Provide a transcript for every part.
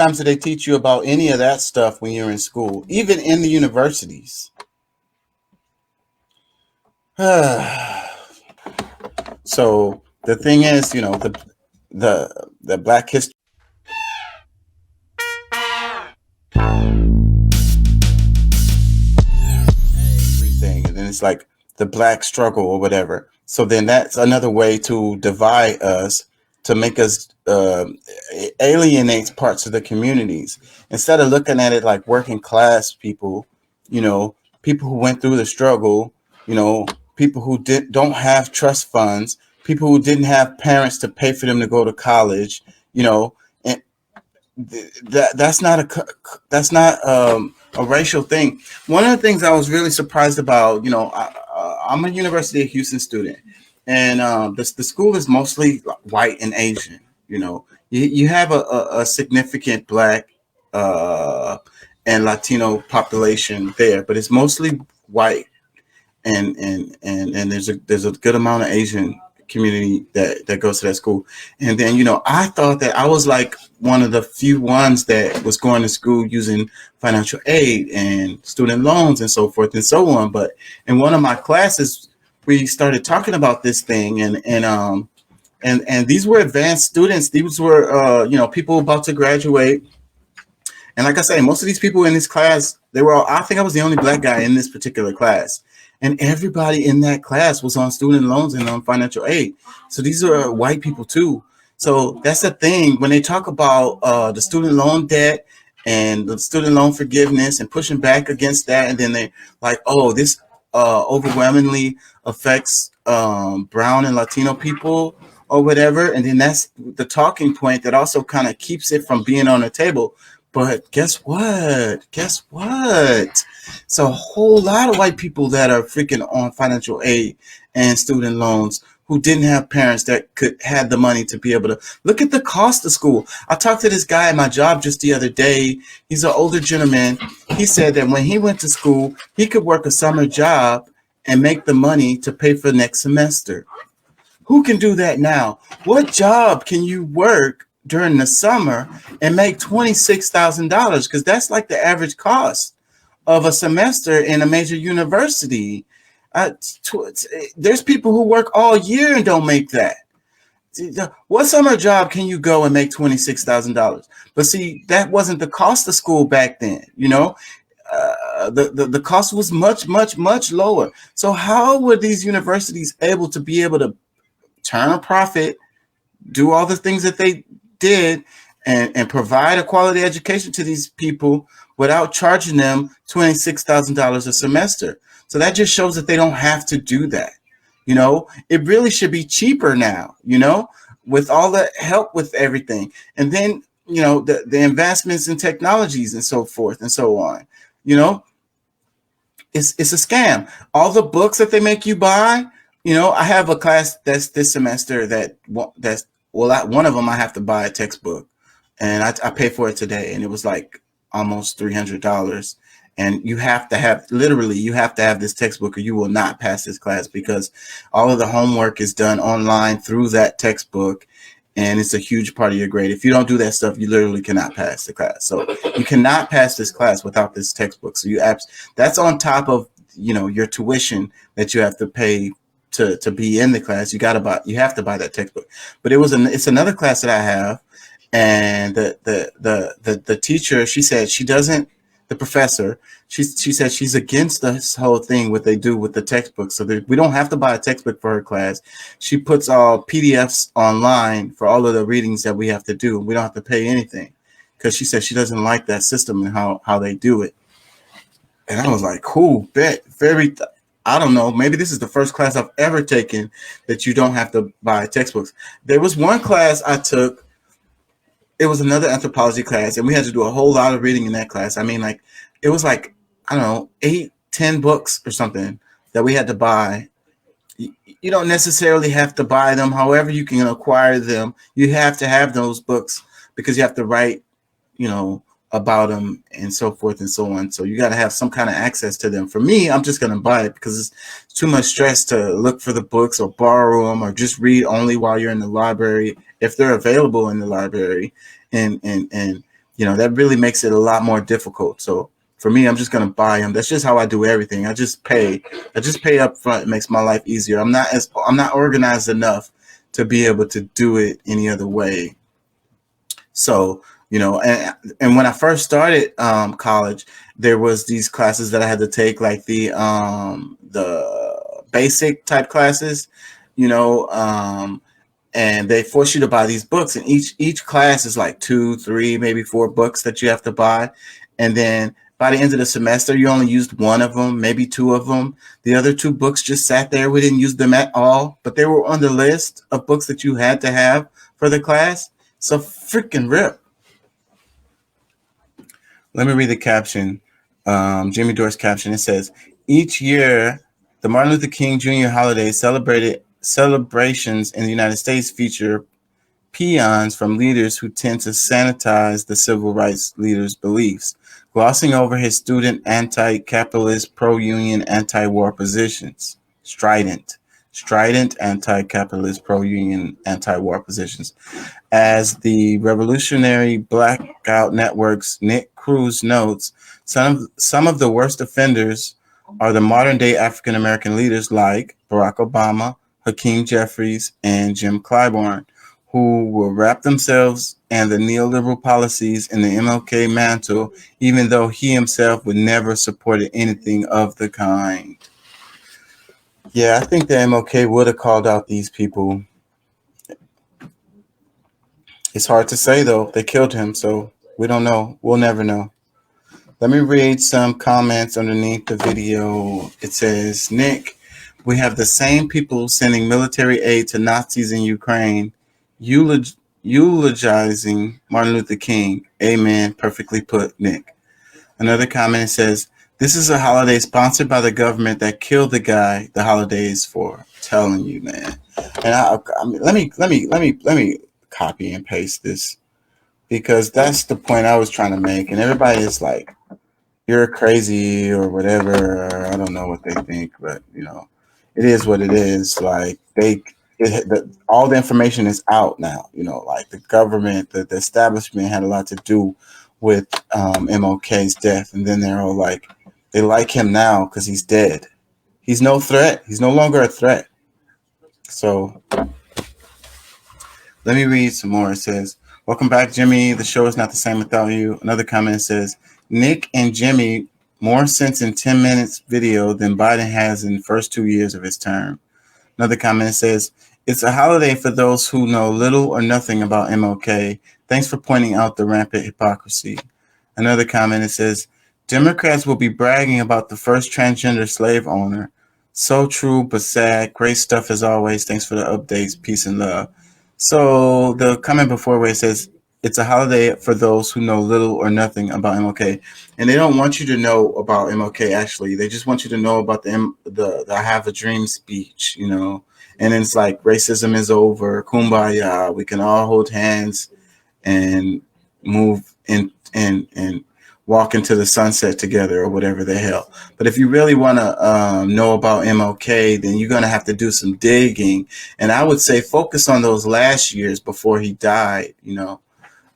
times do they teach you about any of that stuff when you're in school, even in the universities? So the thing is, the Black history thing, and then it's like the Black struggle or whatever. So then that's another way to divide us, to make us alienate parts of the communities instead of looking at it like working class people, you know, people who went through the struggle, you know, people who don't have trust funds, people who didn't have parents to pay for them to go to college, you know, and that's not a racial thing. One of the things I was really surprised about, I'm a University of Houston student, and the school is mostly white and Asian. You have a significant Black uh, and Latino population there, but it's mostly white, and there's a good amount of Asian community that goes to that school. And then I thought that I was like one of the few ones that was going to school using financial aid and student loans and so forth and so on. But in one of my classes, we started talking about this thing, and these were advanced students. These were people about to graduate. And like I say, most of these people in this class, they were all, I think I was the only Black guy in this particular class. And everybody in that class was on student loans and on financial aid. So these are white people too. So that's the thing. When they talk about the student loan debt and the student loan forgiveness and pushing back against that, and then they like, oh, this overwhelmingly affects brown and Latino people or whatever. And then that's the talking point that also kind of keeps it from being on the table. But guess what? Guess what? It's a whole lot of white people that are freaking on financial aid and student loans who didn't have parents that could had the money to be able to look at the cost of school. I talked to this guy at my job just the other day. He's an older gentleman. He said that when he went to school, he could work a summer job and make the money to pay for next semester. Who can do that now? What job can you work during the summer and make $26,000? Because that's like the average cost of a semester in a major university. There's people who work all year and don't make that. What summer job can you go and make $26,000? But see, that wasn't the cost of school back then. The cost was much, much, much lower. So how were these universities able to turn a profit, do all the things that they did, and provide a quality education to these people without charging them $26,000 a semester? So that just shows that they don't have to do that. It really should be cheaper now, with all the help with everything. And then, the investments in technologies and so forth and so on, it's a scam. All the books that they make you buy, I have a class that's this semester one of them I have to buy a textbook, and I pay for it today, and it was like almost $300. And you have to have this textbook or you will not pass this class, because all of the homework is done online through that textbook, and it's a huge part of your grade. If you don't do that stuff, you literally cannot pass the class. So you cannot pass this class without this textbook. So that's on top of your tuition that you have to pay to be in the class. You have to buy that textbook. But it's another class that I have, and the teacher, she said she doesn't. The professor, she said she's against this whole thing, what they do with the textbook. So we don't have to buy a textbook for her class. She puts all PDFs online for all of the readings that we have to do. We don't have to pay anything, because she said she doesn't like that system and how they do it. And I was like, cool, bet, I don't know, maybe this is the first class I've ever taken that you don't have to buy textbooks. There was one class I took. It was another anthropology class, and we had to do a whole lot of reading in that class. I mean, like, it was like, I don't know, 8-10 books or something that we had to buy. You don't necessarily have to buy them. However, you can acquire them. You have to have those books because you have to write, about them and so forth and so on. So you got to have some kind of access to them. For me, I'm just going to buy it because it's too much stress to look for the books or borrow them or just read only while you're in the library, if they're available in the library. And that really makes it a lot more difficult. So for me, I'm just gonna buy them. That's just how I do everything. I just pay up front. It makes my life easier. I'm not organized enough to be able to do it any other way. So, and when I first started college, there was these classes that I had to take, like the basic type classes, you know, and they force you to buy these books, and each class is like two, three, maybe four books that you have to buy, and then by the end of the semester, you only used one of them, maybe two of them. The other two books just sat there. We didn't use them at all, but they were on the list of books that you had to have for the class. So freaking rip. Let me read the caption. Jimmy Dore's caption. It says, each year, the Martin Luther King Jr. holiday celebrations in the United States feature peons from leaders who tend to sanitize the civil rights leaders' beliefs, glossing over his student anti-capitalist, pro-union, anti-war positions. Strident anti-capitalist, pro-union, anti-war positions. As the Revolutionary Blackout Network's Nick Cruz notes, some of the worst offenders are the modern-day African-American leaders like Barack Obama, Hakeem Jeffries, and Jim Clyburn, who will wrap themselves and the neoliberal policies in the MLK mantle, even though he himself would never support anything of the kind. Yeah, I think the MLK would have called out these people. It's hard to say, though. They killed him, so we don't know. We'll never know. Let me read some comments underneath the video. It says, Nick, we have the same people sending military aid to Nazis in Ukraine, eulogizing Martin Luther King. Amen. Perfectly put, Nick. Another comment says, this is a holiday sponsored by the government that killed the guy the holiday is for. I'm telling you, man. And let me copy and paste this, because that's the point I was trying to make. And everybody is like, you're crazy or whatever. Or I don't know what they think, but it is what it is. Like all the information is out now. Like the government, the establishment had a lot to do with MLK's death, and then they're all like, they like him now because he's dead. He's no threat. He's no longer a threat. So let me read some more. It says, welcome back, Jimmy. The show is not the same without you. Another comment says, Nick and Jimmy, more sense in 10 minutes video than Biden has in the first 2 years of his term. Another comment says, it's a holiday for those who know little or nothing about MLK. Thanks for pointing out the rampant hypocrisy. Another comment, it says, Democrats will be bragging about the first transgender slave owner. So true, but sad. Great stuff as always. Thanks for the updates. Peace and love. So the comment before where it says, it's a holiday for those who know little or nothing about MLK. And they don't want you to know about MLK, actually. They just want you to know about the I Have a Dream speech, And it's like, racism is over, kumbaya, we can all hold hands and move in and walk into the sunset together, or whatever the hell. But if you really want to know about MLK, then you're going to have to do some digging. And I would say focus on those last years before he died,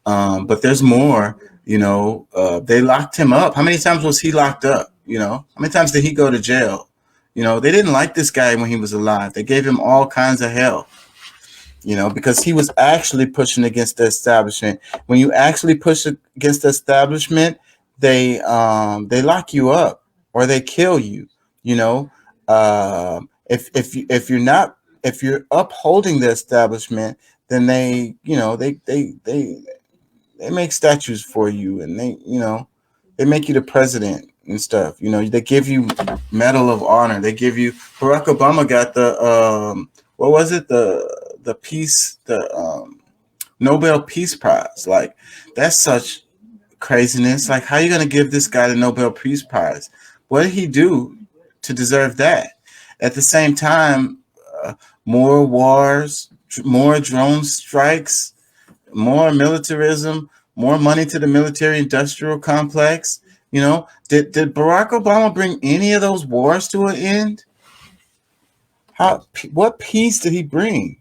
but there's more, they locked him up. How many times was he locked up? How many times did he go to jail? They didn't like this guy when he was alive. They gave him all kinds of hell, because he was actually pushing against the establishment. When you actually push against the establishment, they lock you up or they kill you. If you're upholding the establishment, then they make statues for you, and they make you the president and stuff. They give you Medal of Honor. They give you, Barack Obama got the what was it, the peace, the Nobel Peace Prize. Like, that's such craziness. Like, how are you going to give this guy the Nobel Peace Prize? What did he do to deserve that? At the same time, more wars, more drone strikes, more militarism, more money to the military industrial complex. Did Barack Obama bring any of those wars to an end? What peace did he bring?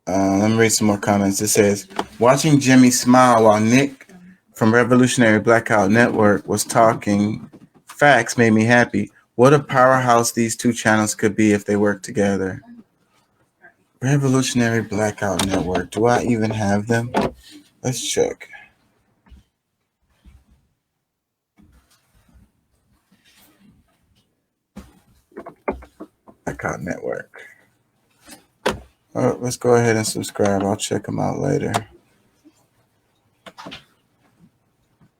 Let me read some more comments. It says, watching Jimmy smile while Nick from Revolutionary Blackout Network was talking facts made me happy. What a powerhouse these two channels could be if they work together. Revolutionary Blackout Network. Do I even have them? Let's check. Blackout Network. Oh, let's go ahead and subscribe. I'll check them out later.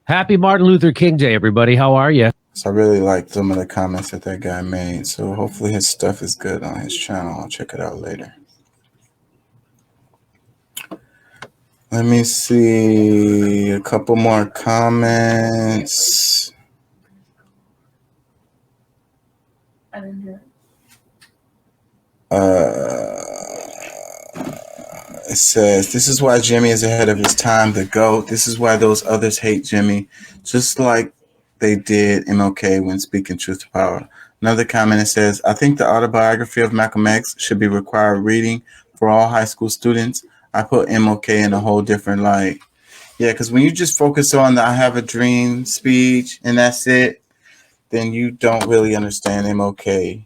Happy Martin Luther King Day, everybody. How are you? So I really liked some of the comments that guy made. So hopefully his stuff is good on his channel. I'll check it out later. Let me see a couple more comments. It says, this is why Jimmy is ahead of his time, the GOAT. This is why those others hate Jimmy, just like they did MLK when speaking truth to power. Another comment, it says, I think the autobiography of Malcolm X should be required reading for all high school students. I put MLK in a whole different light. Yeah, because when you just focus on the I have a dream speech and that's it, then you don't really understand MLK.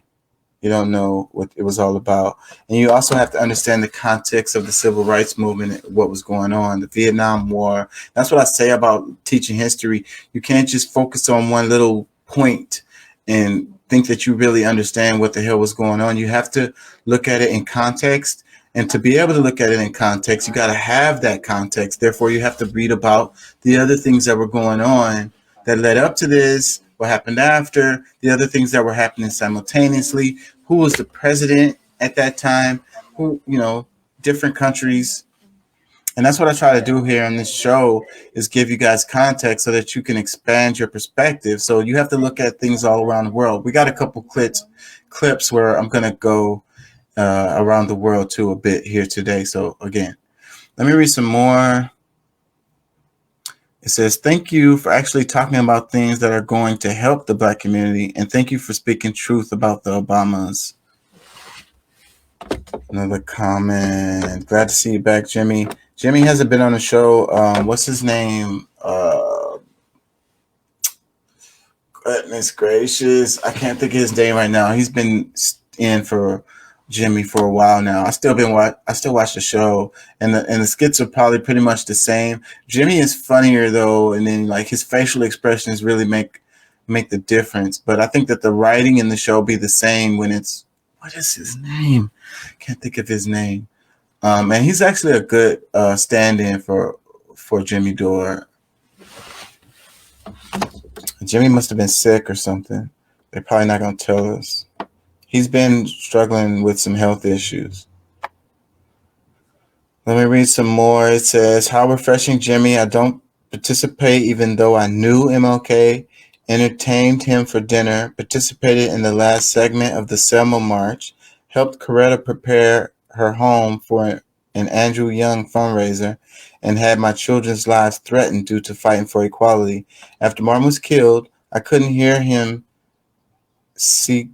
You don't know what it was all about. And you also have to understand the context of the civil rights movement, what was going on, the Vietnam War. That's what I say about teaching history. You can't just focus on one little point and think that you really understand what the hell was going on. You have to look at it in context. And to be able to look at it in context, you got to have that context. Therefore, you have to read about the other things that were going on that led up to this, what happened after, the other things that were happening simultaneously, who was the president at that time, who, different countries. And that's what I try to do here on this show is give you guys context so that you can expand your perspective. So you have to look at things all around the world. We got a couple clips where I'm going to go around the world too a bit here today. So again, let me read some more. It says, thank you for actually talking about things that are going to help the Black community. And thank you for speaking truth about the Obamas. Another comment. Glad to see you back, Jimmy. Jimmy hasn't been on the show. What's his name? Goodness gracious. I can't think of his name right now. He's been in for Jimmy for a while now. I still watch the show, and the skits are probably pretty much the same. Jimmy is funnier though, and then like his facial expressions really make the difference. But I think that the writing in the show be the same when it's, what is his name? Can't think of his name. And he's actually a good stand-in for Jimmy Dore. Jimmy must have been sick or something. They're probably not gonna tell us. He's been struggling with some health issues. Let me read some more. It says, how refreshing, Jimmy. I don't participate even though I knew MLK, entertained him for dinner, participated in the last segment of the Selma March, helped Coretta prepare her home for an Andrew Young fundraiser, and had my children's lives threatened due to fighting for equality. After Martin was killed, I couldn't hear him speak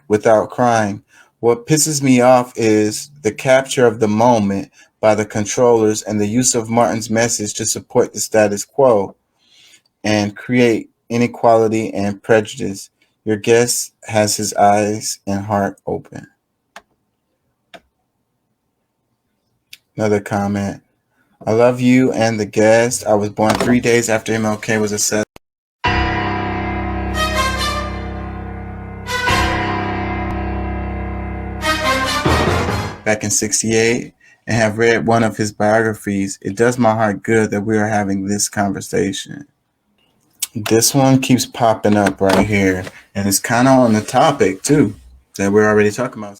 without crying. What pisses me off is the capture of the moment by the controllers and the use of Martin's message to support the status quo and create inequality and prejudice. Your guest has his eyes and heart open. Another comment. I love you and the guest. I was born 3 days after MLK was assassinated. Back in 1968, and have read one of his biographies. It does my heart good that we are having this conversation. This one keeps popping up right here, and it's kind of on the topic too that we're already talking about.